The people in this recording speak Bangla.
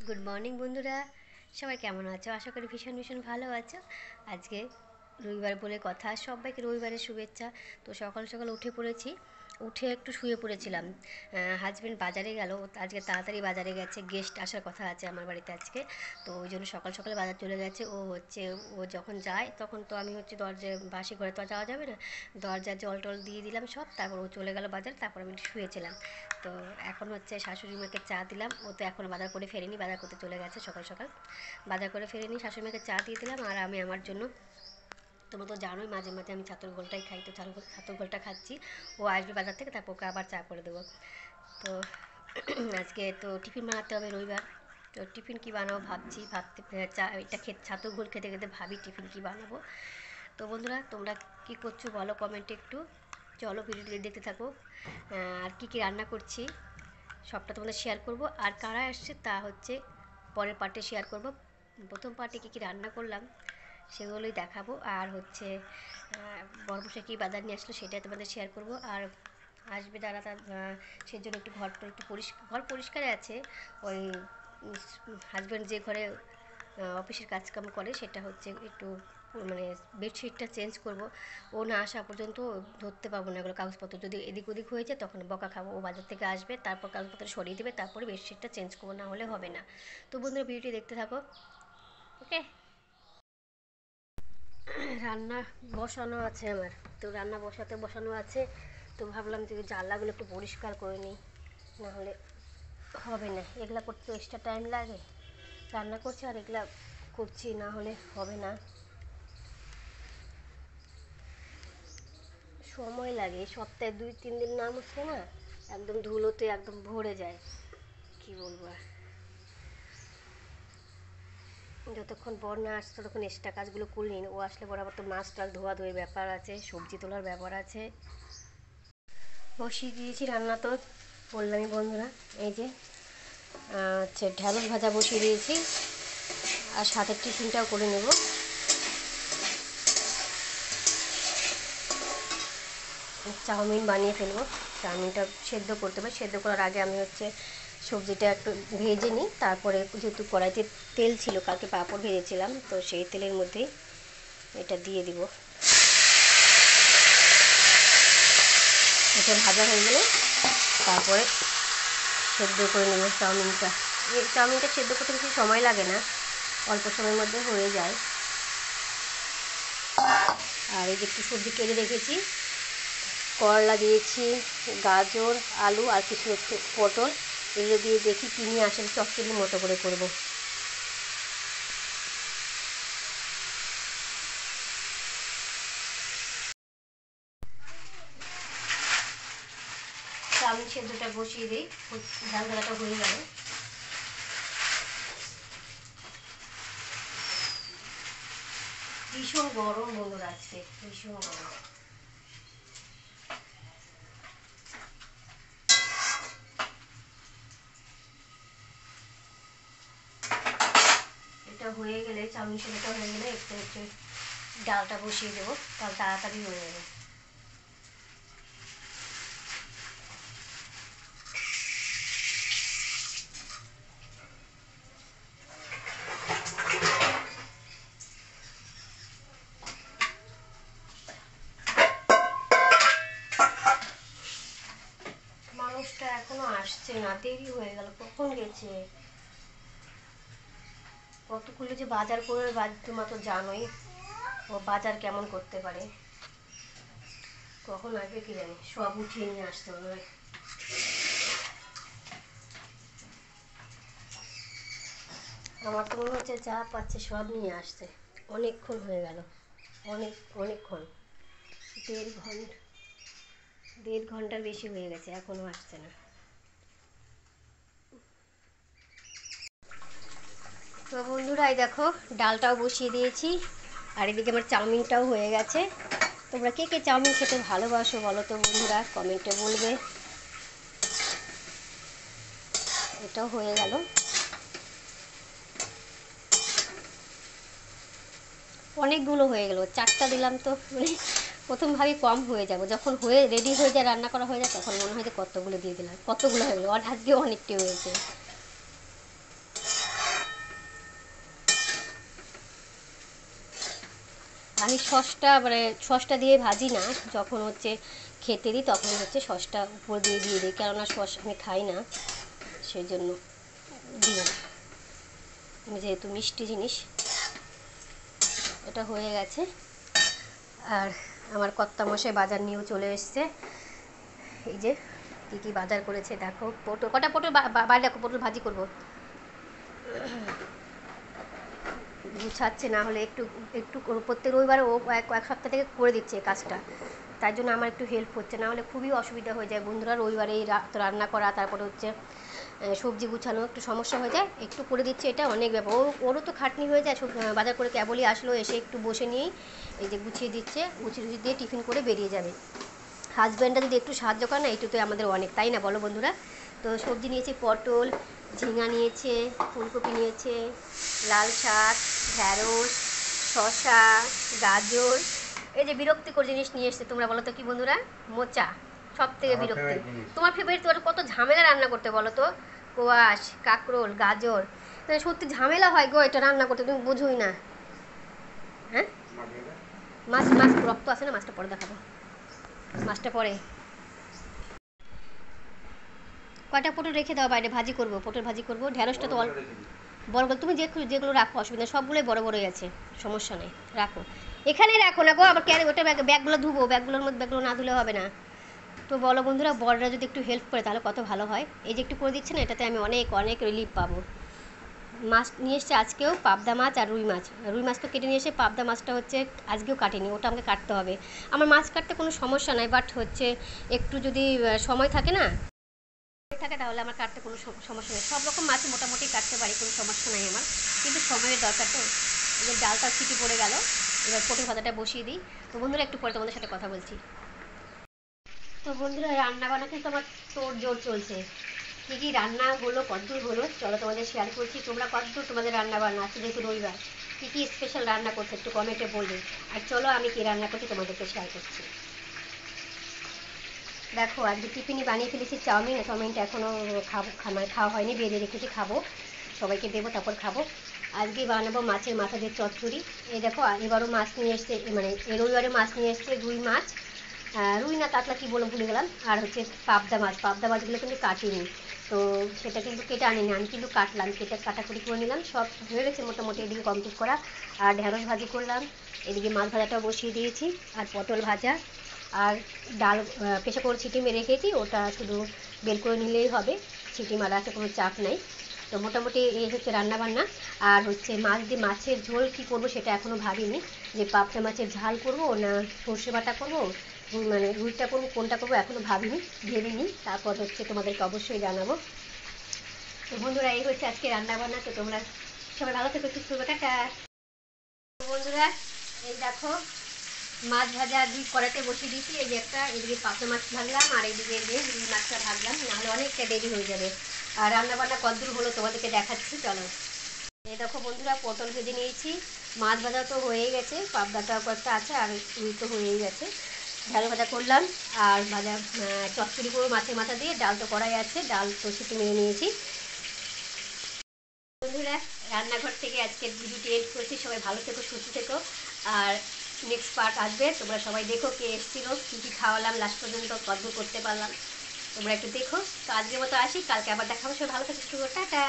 গুড মর্নিং বন্ধুরা, সবাই কেমন আছো? আশা করি ভীষণ ভীষণ ভালো আছো। আজকে রবিবার বলে কথা, সবাইকে রবিবারের শুভেচ্ছা। তো সকাল সকাল উঠে পড়েছি, উঠে একটু শুয়ে পড়েছিলাম। হাজব্যান্ড বাজারে গেল, আজকে তাড়াতাড়ি বাজারে গেছে, গেস্ট আসার কথা আছে আমার বাড়িতে আজকে। তো ওই জন্য সকাল সকাল বাজার চলে গেছে। ও যখন যায় তখন তো আমি দরজায়, বাসি ঘরে তো আর যাওয়া যাবে না, দরজায় জল টল দিয়ে দিলাম সব, তারপর ও চলে গেল বাজার, তারপর আমি একটু শুয়েছিলাম। তো এখন শাশুড়ি মাকে চা দিলাম, ও তো এখনও বাজার করে ফেরেনি, বাজার করতে চলে গেছে সকাল সকাল, বাজার করে ফেরেনি। শাশুড়ি মাকে চা দিয়ে দিলাম, আর আমি আমার জন্য, তোমরা তো জানোই মাঝে মাঝে আমি ছাতুর গোলটাই খাই, তো ছাতুর গোলটা খাচ্ছি। ও আসবে বাজার থেকে, তারপর ওকে আবার চা করে দেবো। তো আজকে তো টিফিন বানাতে হবে রবিবার। তো টিফিন কী বানাবো ভাবছি, চা এটা ছাতুর গোল খেতে খেতে ভাবি টিফিন কী বানাবো। তো বন্ধুরা, তোমরা কী করছো বলো কমেন্টে একটু। চলো ভিডিওটি দেখতে থাকো, আর কী কী রান্না করছি সবটা তোমাদের শেয়ার করব। আর কারা আসছে তা পরের পার্টে শেয়ার করব। প্রথম পার্টে কী কী রান্না করলাম সেগুলোই দেখাবো। আর বরমশাই কী বাজার নিয়ে আসলো সেটাই তোমাদের শেয়ার করব। আর আসবে যারা, তার সেই জন্য একটু একটু ঘর পরিষ্কারে আছে। ওই হাজব্যান্ড যে ঘরে অফিসের কাজকাম করে সেটা একটু মানে বেডশিটটা চেঞ্জ করব। ও না আসা পর্যন্ত ধরতে পারবো না এগুলো কাগজপত্র, যদি এদিক ওদিক হয়ে যায় তখন বকা খাবো। ও বাজার থেকে আসবে, তারপর কাগজপত্র সরিয়ে দেবে, তারপরে বেডশিটটা চেঞ্জ করবো, না হলে হবে না। তো বন্ধুরা, ভিডিওটি দেখতে থাকো, ওকে। রান্না বসানো আছে আমার, তো রান্না বসানো আছে। তো ভাবলাম যে জানলাগুলো একটু পরিষ্কার করে নিই, না হলে হবে না। এগুলা করতে তো এক্সট্রা টাইম লাগে, রান্না করছি আর এগুলা করছি, না হলে হবে না, সময় লাগে। সপ্তাহে 2-3 দিন না মুছলে না একদম ধুলোতে একদম ভরে যায়, কি বলবো আর। যতক্ষণ বর না আসছে ততক্ষণ এক্সট্রা কাজগুলো করে নিন, ও আসলে বরাবর তো মাছ টাছ ধোয়া ধোয়ের ব্যাপার আছে, সবজি তোলার ব্যাপার আছে। বসিয়ে দিয়েছি রান্না, তো বললামই বন্ধুরা। এই যে ঢ্যাঁড়স ভাজা বসিয়ে দিয়েছি, আর সাথে টিফিনটাও করে নেব। চাউমিন বানিয়ে ফেলবো, চাউমিনটা সেদ্ধ করতে হবে। সেদ্ধ করার আগে আমি সবজিটা একটু ভেজে নিই, তারপরে যেহেতু কড়াইতে তেল ছিল, কালকে পাঁপড় ভেজেছিলাম, তো সেই তেলের মধ্যেই এটা দিয়ে দিব। এটা ভাজা হয়ে গেলে তারপরে সেদ্ধ করে নেব চাউমিনটা। এই চাউমিনটা সেদ্ধ করতে বেশি সময় লাগে না, অল্প সময়ের মধ্যে হয়ে যায়। আর এই যে একটু সবজি কেটে রেখেছি, করলা দিয়েছি, গাজর, আলু আর কিছু একটু পটল, এগুলো দিয়ে দেখি কী নিয়ে আসেন, চচ্চড়ির মতো করে করব। চাউমিন সেদ্ধটা বসিয়ে দিই, ঝাল ঝালাটা হয়ে গেল। ভীষণ গরম বন্ধুরা, আজকে ভীষণ গরম। এটা হয়ে গেলে, চাউমিন সেদ্ধটা হয়ে গেলে একটু একটু ডালটা বসিয়ে দেবো, তাহলে তাড়াতাড়ি হয়ে যাবে। মানুষটা এখনো আসছে না, দেরি হয়ে গেল, কখন গেছে? কতগুলো যে বাজার করে, তোমরা তো জানোই ও বাজার কেমন করতে পারে। কখন আসবে কি জানি, সব উঠিয়ে নিয়ে আসতে হবে। আমার তো মনে হচ্ছে যা পাচ্ছে সব নিয়ে আসছে। অনেকক্ষণ হয়ে গেল, অনেকক্ষণ, 1.5 ঘন্টা, 1.5 ঘন্টার বেশি হয়ে গেছে, এখনও আসছে না। তো বন্ধুরা, এই দেখো ডালটাও বসিয়ে দিয়েছি, আর এদিকে আমার চাউমিনটাও হয়ে গেছে। তোমরা কে কে চাউমিন খেতে ভালোবাসো বলো তো বন্ধুরা, কমেন্টে বলবে। এটাও হয়ে গেল। অনেকগুলো হয়ে গেল, 4টা দিলাম তো, মানে প্রথম ভাবি কম হয়ে যাবো, যখন হয়ে রেডি হয়ে যায়, রান্না করা হয়ে যায়, তখন মনে হয় যে কতগুলো দিয়ে দিলাম, কতগুলো হয়ে গেলো, আর আজকে অনেকটি হয়েছে। আমি সসটা মানে সসটা দিয়ে ভাজি না, যখন হচ্ছে খেতে দিই তখন হচ্ছে সসটা উপর দিয়ে দিয়ে দিই, কেননা সস আমি খাই না, সেই জন্য দিই, যেহেতু মিষ্টি জিনিস। এটা হয়ে গেছে। আর আমার কর্তামশাই বাজার নিয়েও চলে এসছে। এই যে কী কী বাজার করেছে দেখো। পটল, কটা পটল বাইরে দেখো, পটল ভাজি করবো, গুছাচ্ছে, না হলে একটু একটু প্রত্যেক রবিবার ও এক সপ্তাহ থেকে করে দিচ্ছে কাজটা, তাই জন্য আমার একটু হেল্প হচ্ছে, না হলে খুবই অসুবিধা হয়ে যায় বন্ধুরা। রবিবারে এই রান্না করা, তারপরে হচ্ছে সবজি গুছানো একটু সমস্যা হয়ে যায়, একটু করে দিচ্ছে, এটা অনেক ব্যাপার। ওরও তো খাটনি হয়ে যায়, সব বাজার করে কেবলই আসলো, এসে একটু বসে নিয়েই এই যে গুছিয়ে দিচ্ছে, গুছিয়ে দিয়ে টিফিন করে বেরিয়ে যাবে। হাজব্যান্ডরা যদি একটু সাহায্য করে না, এইটুকুই আমাদের অনেক, তাই না বলো বন্ধুরা? তো সবজি নিয়েছি, পটল, ঝিঙা নিয়েছে, ফুলকপি নিয়েছে, লাল শাক, ঢ্যাঁড়স, শসা, গাজর। এই যে বিরক্তিকর জিনিস নিয়ে এসছে, তোমরা বলো তো কি বন্ধুরা? মোচা, সব থেকে বিরক্তি। তোমার ফেভারিট, তোমার কত ঝামেলা রান্না করতে বলো তো, কোয়াশ, কাঁকরোল, গাজর, সত্যি ঝামেলা হয় গো এটা রান্না করতে, তুমি বুঝোই না। হ্যাঁ, মাছ মাছ রক্ত আছে না, মাছটা পরে দেখাবো, মাছটা পরে। কয়টা পটল রেখে দাও বাইরে, ভাজি করবো, পটল ভাজি করবো। ঢ্যাঁড়সটা তো বড় বড়, তুমি যেগুলো রাখো অসুবিধা, সবগুলোই বড় বড়ই আছে, সমস্যা নেই, রাখো এখানেই রাখো না গো, আবার ক্যারি ওটা ব্যাগগুলো ধুবো, ব্যাগগুলোর মধ্যে ব্যাগগুলো না ধুলে হবে না। তো বলো বন্ধুরা, বড়রা যদি একটু হেল্প করে তাহলে কত ভালো হয়। এই যে একটু করে দিচ্ছে না, এটাতে আমি অনেক অনেক রিলিফ পাবো। মাছ নিয়ে এসছে আজকেও, পাবদা মাছ আর রুই মাছ। রুই মাছ তো কেটে নিয়ে এসে, পাবদা মাছটা হচ্ছে আজকেও কাটেনি, ওটা আমাকে কাটতে হবে। আমার মাছ কাটতে কোনো সমস্যা নাই, বাট হচ্ছে একটু যদি সময় থাকে না, থাকে, তাহলে আমার কাটতে কোনো সমস্যা নেই। সব রকম মাছ মোটামুটি কাটতে পারি, কোনো সমস্যা নাই আমার, কিন্তু সময়ের দরকার। তো এই যে ডালটা ছিটি পড়ে গেল, এবার পটল ভাজাটা বসিয়ে দিই। তো বন্ধুরা একটু পরে তোমাদের সাথে কথা বলছি। তো বন্ধুরা, রান্না বান্না কিন্তু আমার তোর জোর চলছে। কী কী রান্না হলো, কতদূর হলো, চলো তোমাদের শেয়ার করছি। তোমরা কতদূর তোমাদের রান্না বান্না আছে, যেহেতু রবিবার কী কী স্পেশাল রান্না করছে একটু কমেন্টে বলবে। আর চলো আমি কী রান্না করছি তোমাদেরকে শেয়ার করছি। দেখো আজকে টিফিনই বানিয়ে ফেলেছি চাউমিন। চাউমিনটা এখনও মানে খাওয়া হয়নি, বেরিয়ে রেখেছি, খাবো, সবাইকে দেবো, তারপর খাবো। আজকে বানাবো মাছের মাথা দিয়ে চচ্চড়ি। এই দেখো এবারও মাছ নিয়ে এসছে, মানে এই রবিবারে মাছ নিয়ে এসছে, রুই মাছ, রুই না কাতলা কী বলে ভুলে গেলাম, আর হচ্ছে পাবদা মাছ। পাবদা মাছগুলো কিন্তু কাটিনি, তো সেটা কিন্তু কেটে আনিনি, আমি কিন্তু কাটলাম, কেটে কাটাকুটি করে নিলাম, সব হয়ে গেছে মোটামুটি এদিকে কমপ্লিট করা। আর ঢ্যাঁড়স ভাজি করলাম, এদিকে মাছ ভাজাটাও বসিয়ে দিয়েছি, আর পটল ভাজা, আর ডাল প্রেসার কুকারে সিটি মেরে রেখেছি, ওটা শুধু বের করে নিলেই হবে, সিটি মারা আছে, কোনো চাপ নেই। তো মোটামুটি এই হচ্ছে রান্নাবান্না। আর হচ্ছে মাছ দিয়ে মাছের ঝোল কী করবো সেটা এখনও ভাবিনি, যে পাবদা মাছের ঝাল করবো না সর্ষে বাটা করবো, মানে রুইটা করবো, কোনটা করবো এখনও ভাবিনি, ভেবে নিই, তারপর হচ্ছে তোমাদেরকে অবশ্যই জানাবো। তো বন্ধুরা এই হচ্ছে আজকে রান্নাবান্না। তো তোমরা সবাই ভালো থেকো, সুস্থ থাকো, টাটা। বন্ধুরা এই দেখো, মাছ ভাজা দুই কড়াইতে বসিয়ে দিয়েছি, এই যে একটা, এদিকে পাবদা মাছ ভাজলাম, আর এইদিকে যে রুই মাছটা ভাজলাম, নাহলে অনেকটা দেরি হয়ে যাবে। আর রান্নাবান্না কতদূর হলো তোমাদেরকে দেখাচ্ছি, চলো। এই দেখো বন্ধুরা, পটল ভেজে নিয়েছি, মাছ ভাজা তো হয়েই গেছে, পাবদাটাও কয়েকটা আছে, আর রুই তো হয়েই গেছে। ঢ্যাঁড়স ভাজা করলাম, আর ভাজা চচ্চড়ি করবো মাছের মাথা দিয়ে, ডাল তো কড়াই আছে, ডাল তো সিটি মেরে নিয়েছি। বন্ধুরা রান্নাঘর থেকে আজকের ভিডিওটি এড করেছি, সবাই ভালো থেকো, সুস্থ থেকো। আর নেক্সট পার্ট আসবে, তোমরা সবাই দেখো কে এসেছিলো, কী কী খাওয়ালাম, লাস্ট পর্যন্ত কতদূর করতে পারলাম, তোমরা একটু দেখো। তো আজকের মতো আসি, কালকে আবার দেখাবো, সবাই ভালো থেকো, সুস্থ, টাটা।